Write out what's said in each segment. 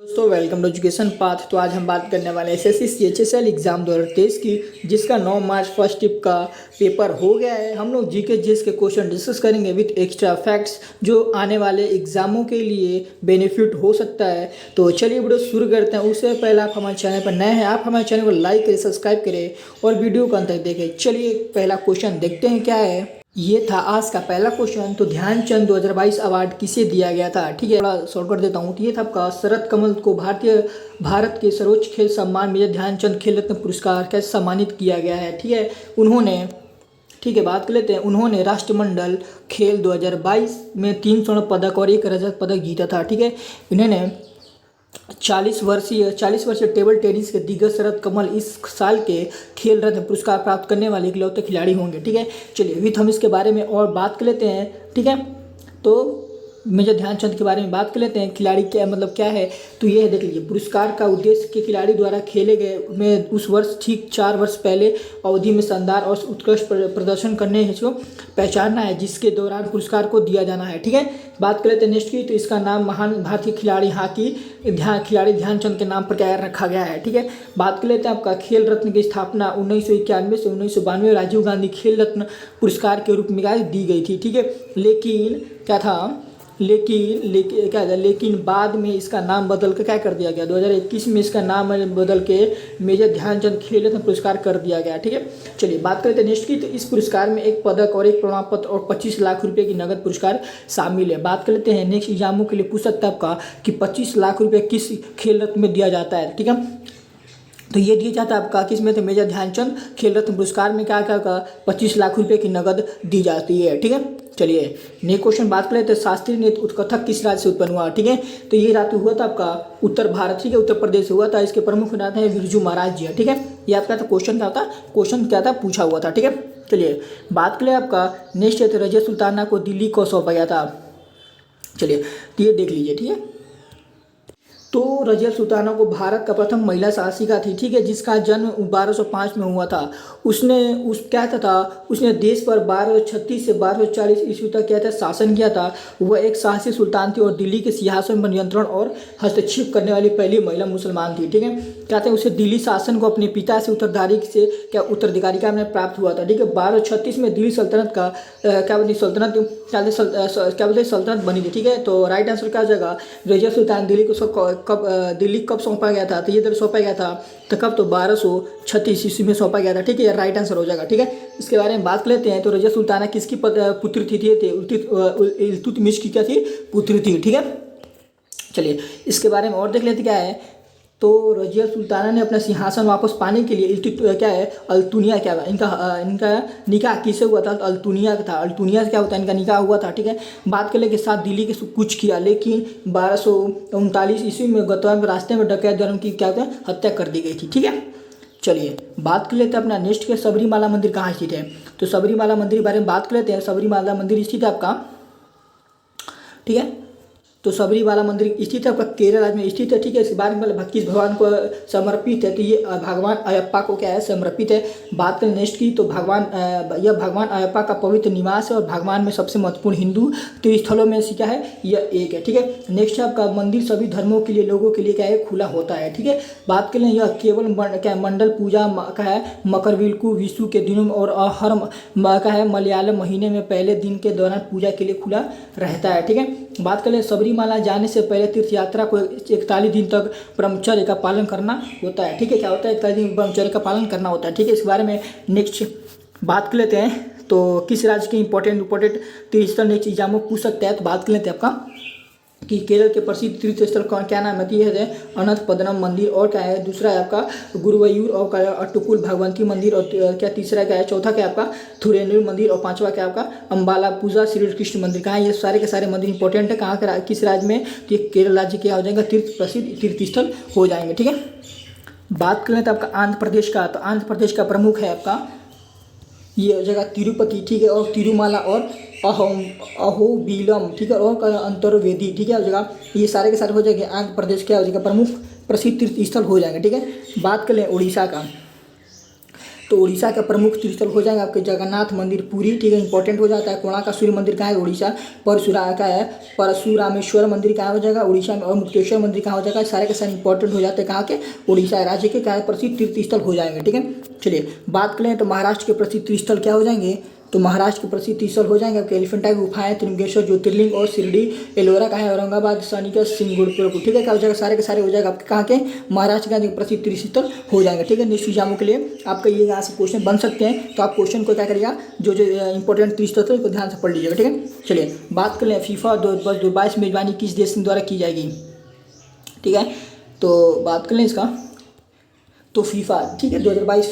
दोस्तों welcome to education path. तो आज हम बात करने वाले एसएससी सीएचएसएल एग्जाम 2023 की, जिसका 9 मार्च फर्स्ट टिप का पेपर हो गया है। हम लोग जीके जीएस के क्वेश्चन डिस्कस करेंगे विथ एक्स्ट्रा फैक्ट्स, जो आने वाले एग्जामों के लिए बेनिफिट हो सकता है। तो चलिए वीडियो शुरू करते हैं। उससे पहले आप हमारे चैनल पर नए हैं, आप हमारे चैनल को लाइक करें, सब्सक्राइब करें और वीडियो को अंत तक देखें। चलिए पहला क्वेश्चन देखते हैं क्या है। ये था आज का पहला क्वेश्चन। तो ध्यानचंद 2022 अवार्ड किसे दिया गया था? ठीक है, थोड़ा शॉर्ट कर देता हूँ। तो ये था आपका शरद कमल को भारत के सर्वोच्च खेल सम्मान मेजर ध्यानचंद खेल रत्न पुरस्कार कैसे सम्मानित किया गया है। ठीक है, ठीक है, बात कर लेते हैं। उन्होंने राष्ट्रमंडल खेल 2022 में 3 स्वर्ण पदक और 1 रजत पदक जीता था। ठीक है, इन्होंने 40 वर्षीय टेबल टेनिस के दिग्गज शरद कमल इस साल के खेल रत्न पुरस्कार प्राप्त करने वाले इकलौते खिलाड़ी होंगे। ठीक है, चलिए अभी हम इसके बारे में और बात कर लेते हैं। ठीक है, तो मेजर ध्यानचंद के बारे में बात कर लेते हैं। खिलाड़ी क्या मतलब क्या है, तो ये है, देख लीजिए। पुरस्कार का उद्देश्य के खिलाड़ी द्वारा खेले गए में उस वर्ष ठीक 4 वर्ष पहले अवधि में शानदार और उत्कृष्ट प्रदर्शन करने को पहचानना है, जिसके दौरान पुरस्कार को दिया जाना है। ठीक है, बात कर लेते हैं नेक्स्ट की। तो इसका नाम महान भारतीय खिलाड़ी खिलाड़ी ध्यानचंद के नाम पर क्या रखा गया है। ठीक है, बात कर लेते हैं आपका खेल रत्न की स्थापना 1991 से 1992 राजीव गांधी खेल रत्न पुरस्कार के रूप में दी गई थी। ठीक है, लेकिन बाद में इसका नाम बदल कर क्या कर दिया गया, 2021 में इसका नाम बदल के मेजर ध्यानचंद खेल रत्न पुरस्कार कर दिया गया। ठीक है, चलिए बात करते हैं नेक्स्ट की। तो इस पुरस्कार में 1 पदक और 1 प्रमाण पत्र और 25 लाख रुपए की नगद पुरस्कार शामिल है। बात कर लेते हैं नेक्स्ट एग्जामों के लिए पूछ सकता है आपका कि 25 लाख रुपये किस खेल रत्न में दिया जाता है। ठीक है, तो ये दिया जाता है आपका किस में, तो मेजर ध्यानचंद खेल रत्न पुरस्कार में क्या 25 लाख रुपए की नगद दी जाती है। ठीक है, चलिए नेक्स्ट क्वेश्चन बात करें। तो शास्त्रीय नृत्य उत्कथक किस राज्य से उत्पन्न हुआ? ठीक है, तो ये राज्य हुआ था आपका उत्तर भारत। ठीक है, उत्तर प्रदेश से हुआ था। इसके प्रमुख नाम है बिरजू महाराज जी। ठीक है, ये आपका क्वेश्चन क्या था पूछा हुआ था। ठीक है, चलिए बात करें आपका नेक्स्ट है। तो रजिया सुल्ताना को दिल्ली को सौंपा गया था। चलिए तो ये देख लीजिए। ठीक है, तो रजिया सुल्ताना को भारत का प्रथम महिला शासिका थी। ठीक है, जिसका जन्म 1205 में हुआ था। उसने देश पर 1236 से 1240 ईस्वी तक क्या था शासन किया था। वह एक साहसी सुल्तान थी और दिल्ली के सिंहासन पर नियंत्रण और हस्तक्षेप करने वाली पहली महिला मुसलमान थी। ठीक है, कहते हैं उसे दिल्ली शासन को अपने पिता से उत्तराधिकारी का प्राप्त हुआ था। ठीक है, 1236 में दिल्ली सल्तनत का सल्तनत बनी थी। ठीक है, तो राइट आंसर क्या हो जाएगा, रजिया सुल्तान दिल्ली कब सौंपा गया था? तो ये सौंपा गया था तो कब, तो 1236 ईस्वी में सौंपा गया था। ठीक है, राइट आंसर हो जाएगा। ठीक है, इसके बारे में बात कर लेते हैं। तो रजिया सुल्ताना किसकी पुत्री थी? इल्तुतमिश की क्या थी? पुत्री थी। ठीक है, चलिए इसके बारे में और देख लेते क्या है। तो रजिया सुल्ताना ने अपना सिंहासन वापस पाने के लिए अल्तुनिया इनका निकाह किससे हुआ था? अल्तुनिया था। अल्तुनिया से क्या होता है, इनका निकाह हुआ था। ठीक है, बात करने के साथ दिल्ली के कुछ किया, लेकिन 1239 ईस्वी में गतवान रास्ते में डकैत द्वारा उनकी क्या होता है हत्या कर दी गई थी। ठीक है, चलिए बात कर लेते हैं अपना नेक्स्ट के सबरीमाला मंदिर कहाँ स्थित है। तो सबरीमाला मंदिर के बारे में बात कर लेते हैं। सबरीमाला मंदिर स्थित है आपका, ठीक है, तो सबरीमाला मंदिर स्थित है आपका केरल राज्य में स्थित है। ठीक है, इसके बारे में किस भगवान को समर्पित है? तो ये भगवान अयप्पा को क्या है समर्पित है। बात करें नेक्स्ट की, तो यह भगवान अयप्पा का पवित्र निवास है और भगवान में सबसे महत्वपूर्ण हिंदू तीर्थस्थलों में से क्या है, यह एक है। ठीक है, नेक्स्ट है आपका मंदिर सभी धर्मों के लिए लोगों के लिए क्या है खुला होता है। ठीक है, बात करें यह केवल क्या मंडल पूजा का है मकरविलकु विशु के दिनों में और हर का है मलयालम महीने में पहले दिन के दौरान पूजा के लिए खुला रहता है। ठीक है, बात करें सबरीमाला जाने से पहले तीर्थ यात्रा को 41 दिन तक ब्रह्मचर्य का पालन करना होता है। ठीक है, क्या होता है 41 दिन ब्रह्मचर्य का पालन करना होता है। ठीक है, इस बारे में नेक्स्ट बात कर लेते हैं। तो किस राज्य के इंपॉर्टेंट तीर्थस्थल नेक्स्ट एग्जाम में पूछ सकता है। तो बात कर लेते हैं आपका कि केरल के प्रसिद्ध तीर्थ स्थल का क्या नाम है? यह है अनंत पद्मनाभ मंदिर। और क्या है दूसरा है आपका गुरुवायूर और क्या अट्टुकुल भगवंती मंदिर। और क्या तीसरा क्या है, चौथा क्या है आपका थुरेनुर मंदिर। और पांचवा क्या है आपका अम्बाला पूजा श्री कृष्ण मंदिर। कहाँ ये सारे के सारे मंदिर इंपॉर्टेंट है, कहाँ किस राज्य में? तो ये केरल राज्य क्या हो जाएगा प्रसिद्ध तीर्थस्थल हो जाएंगे। ठीक है, बात करें तो आपका आंध्र प्रदेश का, तो आंध्र प्रदेश का प्रमुख है आपका ये हो जाएगा तिरुपति। ठीक है, और तिरुमाला और अहोबिलम। ठीक है, और अंतर्वेदी। ठीक है, हो जाएगा ये सारे के सारे हो जाएंगे आंध्र प्रदेश क्या हो जाएगा प्रमुख प्रसिद्ध तीर्थ स्थल हो जाएंगे। ठीक है, बात कर लें उड़ीसा का। तो उड़ीसा का प्रमुख तीर्थस्थल हो जाएगा आपके जगन्नाथ मंदिर पुरी, ठीक है, इंपॉर्टेंट हो जाता है। कोणार्क सूर्य मंदिर कहाँ है, उड़ीसा। परशुरा का है परशुरामेश्वर मंदिर कहाँ हो जाएगा, उड़ीसा में। और मुक्तेश्वर मंदिर कहाँ हो जाएगा, सारे के सारे इंपॉर्टेंट हो जाते हैं कहाँ के, उड़ीसा राज्य के क्या प्रसिद्ध तीर्थस्थल हो जाएंगे, ठीक है। चलिए बात करें तो महाराष्ट्र के प्रसिद्ध तीर्थस्थल क्या हो जाएंगे, तो महाराष्ट्र के प्रसिद्ध तीर्थस्थल हो जाएंगे आपके एलिफेंटा गुफाएं, त्रिंगेश्वर ज्योतिर्लिंग और शिरडी एलोरा का है, औरंगाबाद सैनिक सिंगुड़पुर, ठीक है, क्या हो जाएगा, सारे के सारे हो जाएगा आपके कहाँ के, महाराष्ट्र के प्रसिद्ध तीर्थस्थल हो जाएंगे, ठीक है। नेक्स्ट एग्जामों के लिए आपका ये यहाँ से क्वेश्चन बन सकते हैं, तो आप क्वेश्चन को क्या करिएगा, जो जो इंपॉर्टेंट तीर्थस्थल है उसको ध्यान से पढ़ लीजिएगा, ठीक है। चलिए बात कर लें फीफा 2022 मेजबानी किस देश द्वारा की जाएगी, ठीक है। तो बात कर लें इसका, तो फीफा, ठीक है, 2022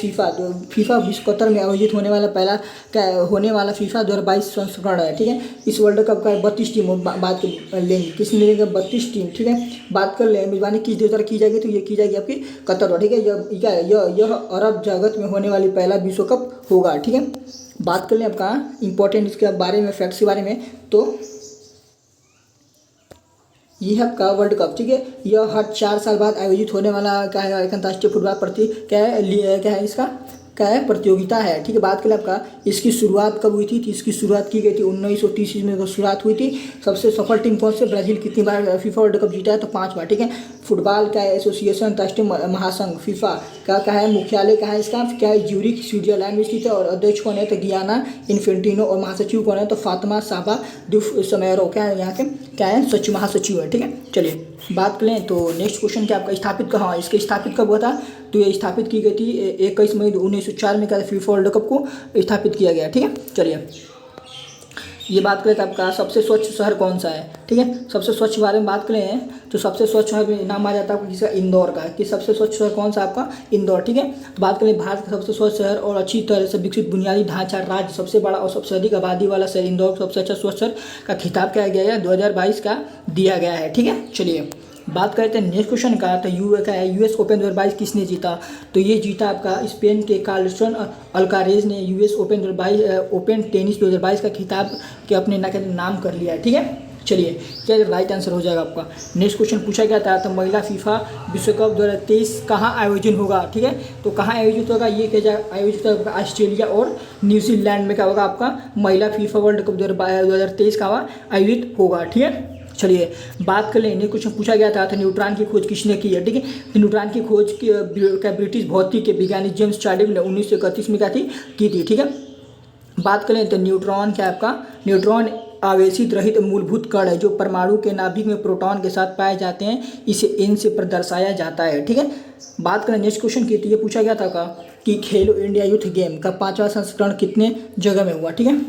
फीफा विश्व कतर में आयोजित होने वाला पहला फीफा 2022 संस्करण है, ठीक है। इस वर्ल्ड कप का 32 टीम बात कर लेंगे, किसने लेंगे 32 टीम, ठीक है। बात कर ले मेजबानी किस देश द्वारा की जाएगी, तो ये की जाएगी आपकी कतर द्वारा, ठीक है। यह अरब जगत में होने वाली पहला विश्व कप होगा, ठीक है। बात कर लें आपका इंपॉर्टेंट इसके बारे में, फैक्ट्स के बारे में, तो ये है आपका वर्ल्ड कप, ठीक है। यह हर 4 साल बाद आयोजित होने वाला क्या है, एक अंतर्राष्ट्रीय फुटबॉल क्या है इसका क्या है, प्रतियोगिता है, ठीक है। बात करें आपका इसकी शुरुआत कब हुई थी, तो इसकी शुरुआत की गई थी 1930 में शुरुआत हुई थी। सबसे सफल टीम कौन से, ब्राज़ील कितनी बार फीफा वर्ल्ड कप जीता है, तो 5 बार, ठीक है। फुटबॉल का एसोसिएशन अंतर्राष्ट्रीय महासंघ फीफा का क्या है, मुख्यालय कहाँ है इसका, क्या है, ज्यूरिख स्विट्जरलैंड में स्थित है। और अध्यक्ष कौन है, तो गियाना इन्फेंटिनो। और महासचिव कौन है, तो फातिमा साबा दुफ समैरो, क्या है यहाँ के क्या है, सचिव महासचिव है, ठीक है। चलिए बात करें तो नेक्स्ट क्वेश्चन क्या आपका स्थापित कहाँ, इसके स्थापित कब हुआ था, तो ये स्थापित की गई थी 21 मई 1904 में क्या फीफा वर्ल्ड कप को स्थापित किया गया, ठीक है। चलिए ये बात करें तो आपका सबसे स्वच्छ शहर कौन सा है, ठीक है। सबसे स्वच्छ बारे में बात करें तो सबसे स्वच्छ शहर में नाम आ जाता है आपका किसका, इंदौर का, कि सबसे स्वच्छ शहर कौन सा आपका, इंदौर, ठीक है। बात करें भारत का सबसे स्वच्छ शहर और अच्छी तरह से विकसित बुनियादी ढांचा राज्य, सबसे बड़ा और सबसे अधिक आबादी वाला शहर इंदौर को सबसे अच्छा स्वच्छ शहर का खिताब क्या गया है, 2022 का दिया गया है, ठीक है। चलिए बात करते हैं नेक्स्ट क्वेश्चन का, तो यूएस ओपन 2022 किसने जीता, तो ये जीता आपका स्पेन के कार्लोस अल्कारेज ने यूएस ओपन टेनिस 2022 का खिताब के अपने नाम कर लिया है, ठीक है। चलिए क्या राइट आंसर हो जाएगा आपका। नेक्स्ट क्वेश्चन पूछा गया था, तो महिला फीफा विश्व कप 2023 कहाँ आयोजन होगा, ठीक है। तो कहाँ आयोजित होगा, ये क्या आयोजित होगा, ऑस्ट्रेलिया और न्यूजीलैंड में क्या होगा आपका महिला फीफा वर्ल्ड कप 2023 का आयोजित होगा, ठीक है। चलिए बात कर लें, कुछ पूछा गया था, तो न्यूट्रॉन की खोज किसने की है, ठीक है। तो न्यूट्रॉन की खोज क्या ब्रिटिश भौतिक के वैज्ञानिक जेम्स चार्डिक ने 1931 में की थी, ठीक है। बात करें तो न्यूट्रॉन क्या आपका, न्यूट्रॉन आवेशित रहित मूलभूत कण है जो परमाणु के नाभिक में प्रोटॉन के साथ पाए जाते हैं, इसे एन से दर्शाया जाता है, ठीक है। बात करें नेक्स्ट क्वेश्चन की, तो ये पूछा गया था कि खेलो इंडिया यूथ गेम का 5वां संस्करण कितने जगह में हुआ, ठीक है।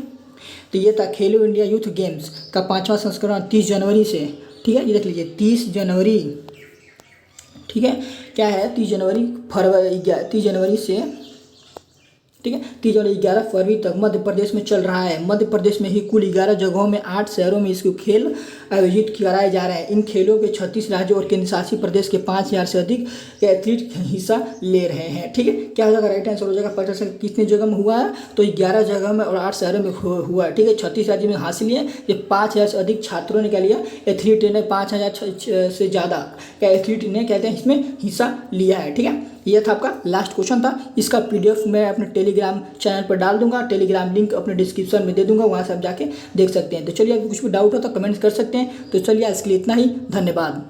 तो ये था खेलो इंडिया यूथ गेम्स का 5वां संस्करण 30 जनवरी से, ठीक है, ये देख लीजिए 30 जनवरी, ठीक है, क्या है 30 जनवरी से, ठीक है, 30 और 11 फरवरी तक मध्य प्रदेश में चल रहा है। मध्य प्रदेश में ही कुल 11 जगहों में 8 शहरों में इसके खेल आयोजित कराए जा रहे हैं। इन खेलों के 36 राज्यों और केंद्र शासित प्रदेश के 5000 से अधिक एथलीट हिस्सा ले रहे हैं, ठीक है। क्या हो जाएगा, राइट आंसर हो जाएगा 50 कितने जगह में हुआ है, तो 11 जगह में और 8 शहरों में हुआ है, ठीक है। 36 राज्यों में हासिल है, ये 5000 से अधिक छात्रों ने क्या लिया, एथलीट ने 5000 से ज़्यादा क्या एथलीट ने कहते हैं इसमें हिस्सा लिया है, ठीक है। ये था आपका लास्ट क्वेश्चन था। इसका पीडीएफ मैं अपने टेलीग्राम चैनल पर डाल दूंगा, टेलीग्राम लिंक अपने डिस्क्रिप्शन में दे दूंगा, वहाँ से आप जाके देख सकते हैं। तो चलिए अगर कुछ भी डाउट हो तो कमेंट कर सकते हैं। तो चलिए आज के लिए इतना ही, धन्यवाद।